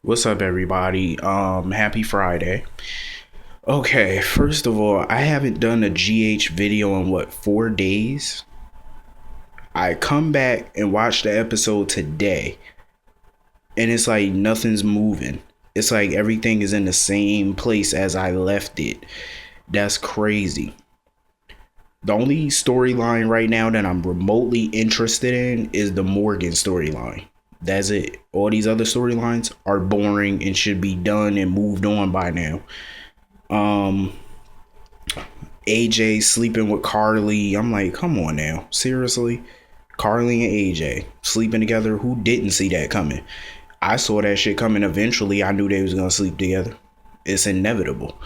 What's up, everybody? Happy Friday. Okay, first of all, I haven't done a GH video in 4 days? I come back and watch the episode today, and it's like nothing's moving. It's like everything is in the same place as I left it. That's crazy. The only storyline right now that I'm remotely interested in is the Morgan storyline. That's it. All these other storylines are boring and should be done and moved on by now. Um, AJ sleeping with Carly. I'm like, come on now. Seriously? Carly and AJ sleeping together. Who didn't see that coming? I saw that shit coming eventually. I knew they was gonna sleep together. It's inevitable.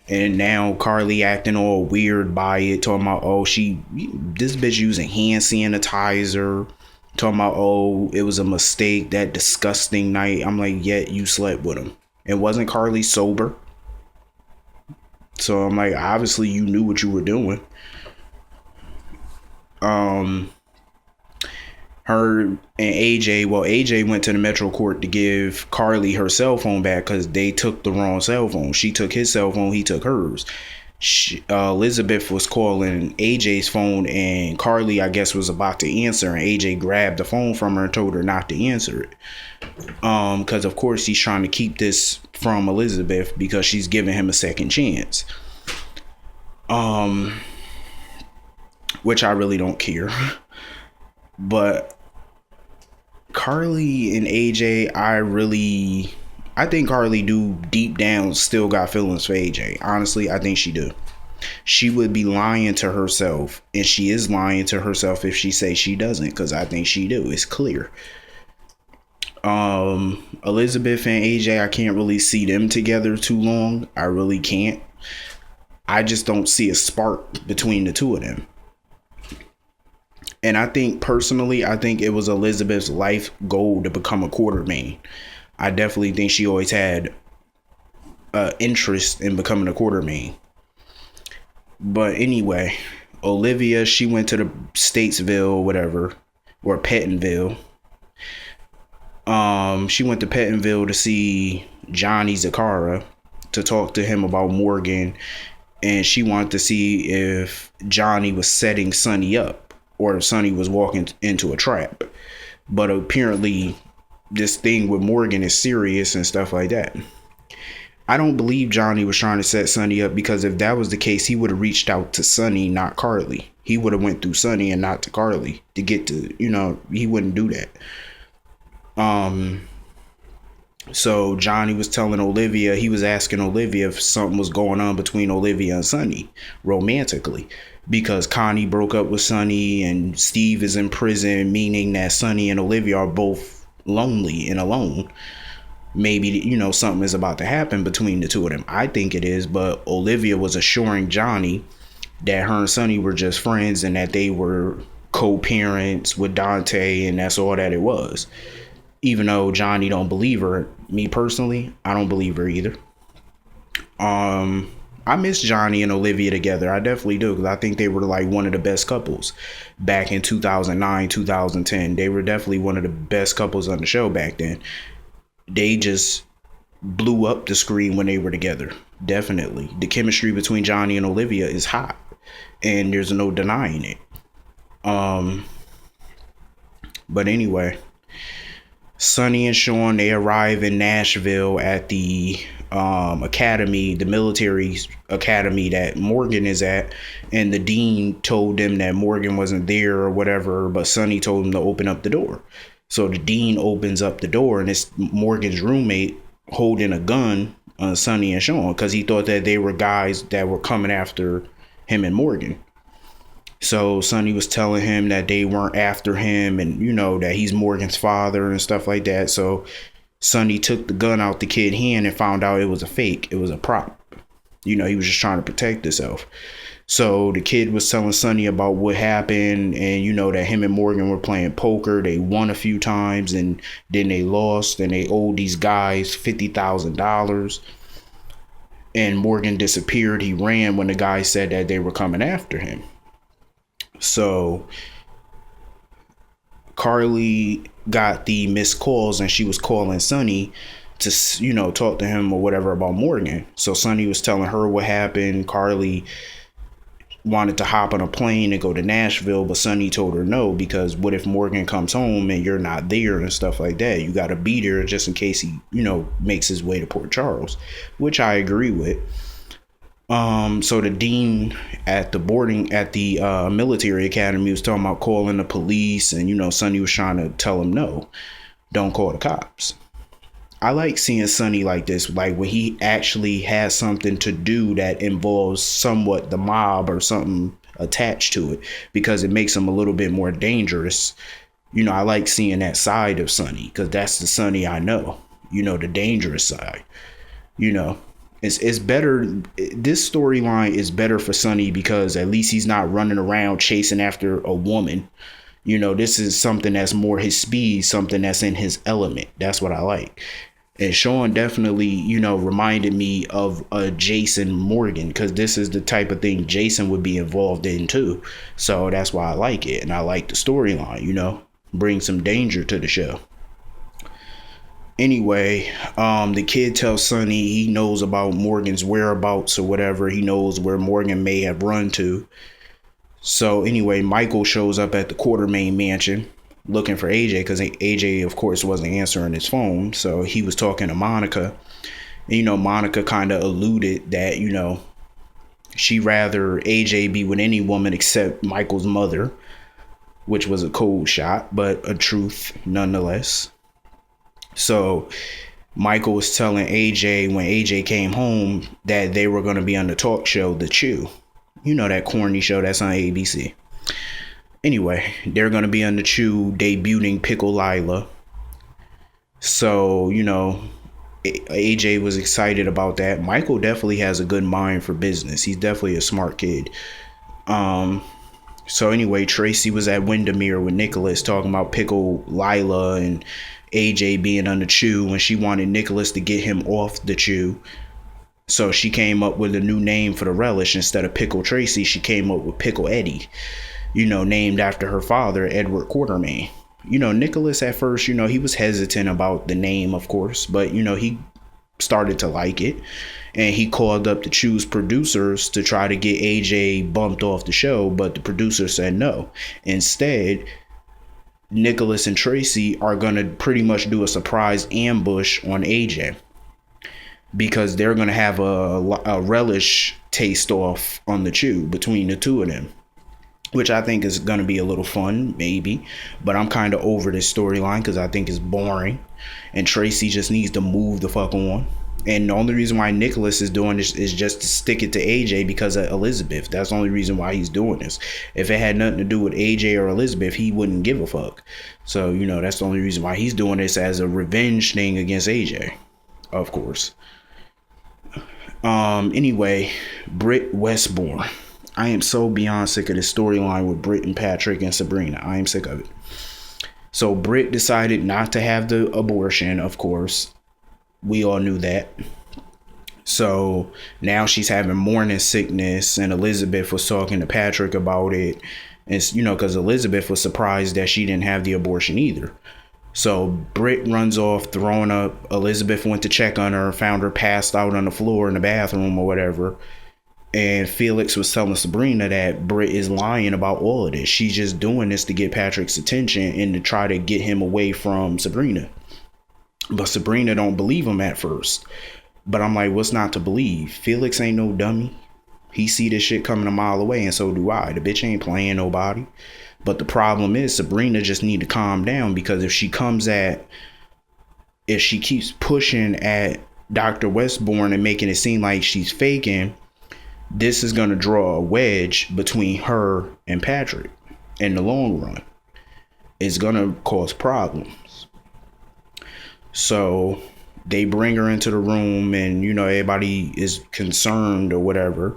And now Carly acting all weird by it, talking about, oh, this bitch using hand sanitizer, talking about, oh, it was a mistake, that disgusting night. I'm like, yet you slept with him. And wasn't Carly sober? So I'm like, obviously you knew what you were doing. Um, her and AJ, well, AJ went to the Metro Court to give Carly her cell phone back because they took the wrong cell phone. She took his cell phone, he took hers. Elizabeth was calling AJ's phone, and Carly, I guess, was about to answer, and AJ grabbed the phone from her and told her not to answer it. Because of course he's trying to keep this from Elizabeth because she's giving him a second chance. Which I really don't care. But Carly and AJ, I think Carly do deep down still got feelings for AJ. Honestly, I think she do. She would be lying to herself, and she is lying to herself if she says she doesn't, because I think she do. It's clear. Elizabeth and AJ, I can't really see them together too long. I really can't. I just don't see a spark between the two of them. And I think personally, I think it was Elizabeth's life goal to become a quartermain. I definitely think she always had interest in becoming a quartermain. But anyway, Olivia, she went to the Statesville, whatever, or Pettonville. She went to Pettonville to see Johnny Zakara to talk to him about Morgan, and she wanted to see if Johnny was setting Sonny up or if Sonny was walking into a trap. But apparently this thing with Morgan is serious and stuff like that. I don't believe Johnny was trying to set Sonny up, because if that was the case, he would have reached out to Sonny, not Carly. He would have went through Sonny and not to Carly to get to, he wouldn't do that. So Johnny was telling Olivia, he was asking Olivia if something was going on between Olivia and Sonny romantically, because Connie broke up with Sonny and Steve is in prison, meaning that Sonny and Olivia are both lonely and alone. Maybe, something is about to happen between the two of them. I think it is, but Olivia was assuring Johnny that her and Sonny were just friends and that they were co-parents with Dante, and that's all that it was. Even though Johnny don't believe her, me personally, I don't believe her either. I miss Johnny and Olivia together. I definitely do, because I think they were like one of the best couples back in 2009, 2010. They were definitely one of the best couples on the show back then. They just blew up the screen when they were together. Definitely. The chemistry between Johnny and Olivia is hot, and there's no denying it. But anyway, Sonny and Shawn, they arrive in Nashville at the academy, the military academy that Morgan is at, and the dean told them that Morgan wasn't there or whatever, but Sonny told him to open up the door. So the dean opens up the door, and it's Morgan's roommate holding a gun on Sonny and Shawn, because he thought that they were guys that were coming after him and Morgan. So Sonny was telling him that they weren't after him, and that he's Morgan's father and stuff like that. So Sonny took the gun out the kid's hand and found out it was a fake. It was a prop. He was just trying to protect himself. So the kid was telling Sonny about what happened, and that him and Morgan were playing poker. They won a few times, and then they lost, and they owed these guys $50,000. And Morgan disappeared. He ran when the guy said that they were coming after him. So Carly got the missed calls and she was calling Sonny to, talk to him or whatever about Morgan. So Sonny was telling her what happened. Carly wanted to hop on a plane and go to Nashville, but Sonny told her no, because what if Morgan comes home and you're not there and stuff like that? You got to be there just in case he, makes his way to Port Charles, which I agree with. So the dean at the military academy was talking about calling the police, and Sonny was trying to tell him no, don't call the cops. I like seeing Sonny like this, like when he actually has something to do that involves somewhat the mob or something attached to it, because it makes him a little bit more dangerous. I like seeing that side of Sonny, because that's the Sonny I know, the dangerous side. It's better. This storyline is better for Sonny because at least he's not running around chasing after a woman. This is something that's more his speed, something that's in his element. That's what I like. And Shawn definitely, reminded me of Jason Morgan, because this is the type of thing Jason would be involved in too. So that's why I like it. And I like the storyline, bring some danger to the show. Anyway, the kid tells Sonny he knows about Morgan's whereabouts or whatever. He knows where Morgan may have run to. So anyway, Michael shows up at the QUARTERMAINE mansion looking for AJ, because AJ, of course, wasn't answering his phone. So he was talking to Monica. And, Monica kind of alluded that, she'd rather AJ be with any woman except Michael's mother, which was a cold shot, but a truth nonetheless. So Michael was telling AJ when AJ came home that they were going to be on the talk show, The Chew. That corny show that's on ABC. Anyway, they're going to be on The Chew debuting Pickle Lila. So, AJ was excited about that. Michael definitely has a good mind for business. He's definitely a smart kid. So anyway, Tracy was at Windermere with NIKOLAS talking about Pickle Lila and AJ being on The Chew, when she wanted NIKOLAS to get him off The Chew. So she came up with a new name for the relish. Instead of Pickle Tracy, she came up with Pickle Eddie, named after her father, Edward QUARTERMAINE. NIKOLAS at first, he was hesitant about the name, of course, but, he started to like it. And he called up the Chew's producers to try to get AJ bumped off the show, but the producer said no. Instead, NIKOLAS and Tracy are going to pretty much do a surprise ambush on AJ, because they're going to have a relish taste off on The Chew between the two of them, which I think is going to be a little fun, maybe. But I'm kind of over this storyline because I think it's boring, and Tracy just needs to move the fuck on. And the only reason why NIKOLAS is doing this is just to stick it to AJ because of Elizabeth. That's the only reason why he's doing this. If it had nothing to do with AJ or Elizabeth, he wouldn't give a fuck. So, that's the only reason why he's doing this, as a revenge thing against AJ, of course. Anyway, Britt Westbourne. I am so beyond sick of this storyline with Britt and Patrick and Sabrina. I am sick of it. So Britt decided not to have the abortion, of course. We all knew that. So now she's having morning sickness, and Elizabeth was talking to Patrick about it. And, because Elizabeth was surprised that she didn't have the abortion either. So Britt runs off, throwing up. Elizabeth went to check on her, found her passed out on the floor in the bathroom or whatever. And Felix was telling Sabrina that Britt is lying about all of this. She's just doing this to get Patrick's attention and to try to get him away from Sabrina. But Sabrina don't believe him at first. But I'm like, what's not to believe? Felix ain't no dummy. He see this shit coming a mile away, and so do I. The bitch ain't playing nobody. But the problem is Sabrina just need to calm down, because if she keeps pushing at Dr. Westbourne and making it seem like she's faking, this is going to draw a wedge between her and Patrick in the long run. It's going to cause problems. So they bring her into the room, and, everybody is concerned or whatever.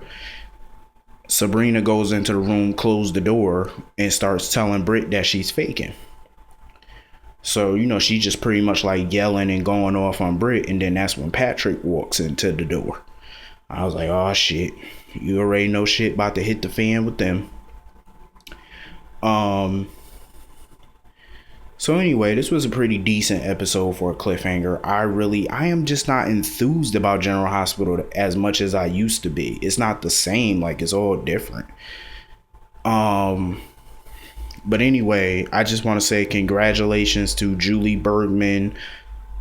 Sabrina goes into the room, closes the door, and starts telling Britt that she's faking. So, she's just pretty much like yelling and going off on Britt. And then that's when Patrick walks into the door. I was like, oh shit, you already know shit about to hit the fan with them. So anyway, this was a pretty decent episode for a cliffhanger. I am just not enthused about General Hospital as much as I used to be. It's not the same, like it's all different. But anyway, I just want to say congratulations to Julie Bergman.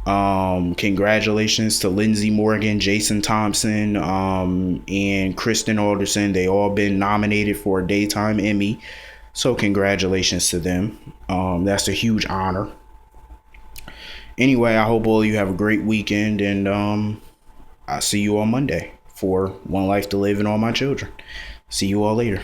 Congratulations to Lindsay Morgan, Jason Thompson, and Kristen Alderson. They all been nominated for a Daytime Emmy. So congratulations to them. That's a huge honor. Anyway, I hope all of you have a great weekend, and I'll see you on Monday for One Life to Live and All My Children. See you all later.